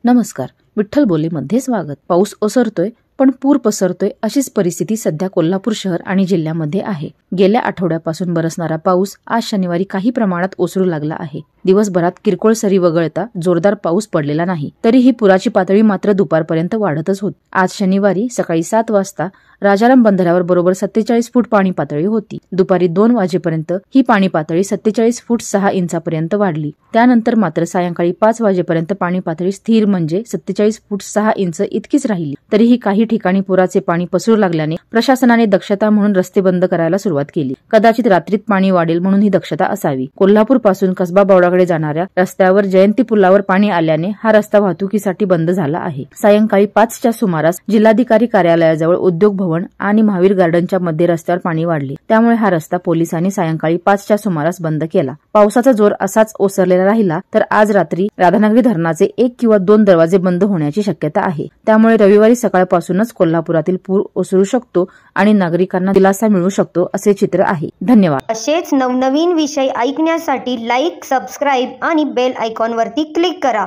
नमस्कार, विठ्ठल बोलीमध्ये स्वागत। पाऊस ओसरतोय पण पूर पसरतोय अशीच परिस्थिती सध्या कोल्हापूर शहर आणि जिल्ह्यामध्ये आहे। गेल्या आठवड्यापासून बरसणारा पाऊस आज शनिवारी काही प्रमाणात ओसरू लागला आहे। दिवसभरात किरकोळ सरी वगळता जोरदार पाऊस पडलेला नाही, तरीही पुराची पातळी मात्र दुपारपर्यंत वाढतच होती। आज शनिवारी सकाळी 7 वाजता राजाराम बंधाऱ्यावर बरोबर 47 फूट पाणी पातळी होती। दुपारी 2 वाजेपर्यंत ही पाणी पातळी 47 फूट 6 इंचापर्यंत वाढली। त्यानंतर मात्र सायंकाळी 5 वाजेपर्यंत पाणी पातळी स्थिर म्हणजे 47 फूट 6 इंच इतकीच राहिली। तरीही काही ठिकाणी पुराचे पाणी पसरू लागल्याने प्रशासनाने दक्षता म्हणून रस्ते बंद करायला सुरुवात केली। कदाचित रात्रीत पाणी वाढेल म्हणून ही दक्षता असावी। कोल्हापूर पासून कसबा बावडाकडे जाणाऱ्या रस्त्यावर जयंती पुलावर पाणी आल्याने हा रस्ता वाहतुकीसाठी बंद झाला आहे। सायंकाळी 5च्या सुमारास जिल्हाधिकारी कार्यालयाजवळ उद्योग भवन आणि महावीर गार्डनच्या मध्ये रस्त्यावर पाणी वाढले। त्यामुळे हा रस्ता पोलिसांनी सायंकाळी 5च्या सुमारास बंद केला। पावसाचा जोर असाच ओसरलेला राहिला तर आज रात्री राधानगरी धरणाचे 1 किंवा 2 दरवाजे बंद होण्याची शक्यता आहे। त्यामुळे रविवारी सकाळपासूनच कोल्हापुरातील पूर ओसरू शकतो आणि नागरिकांना दिलासा मिळू शकतो असे चित्र आहे। धन्यवाद। असेच नवनवीन विषय ऐकण्यासाठी लाईक, सबस्क्राईब आणि बेल आयकॉन वरती क्लिक करा।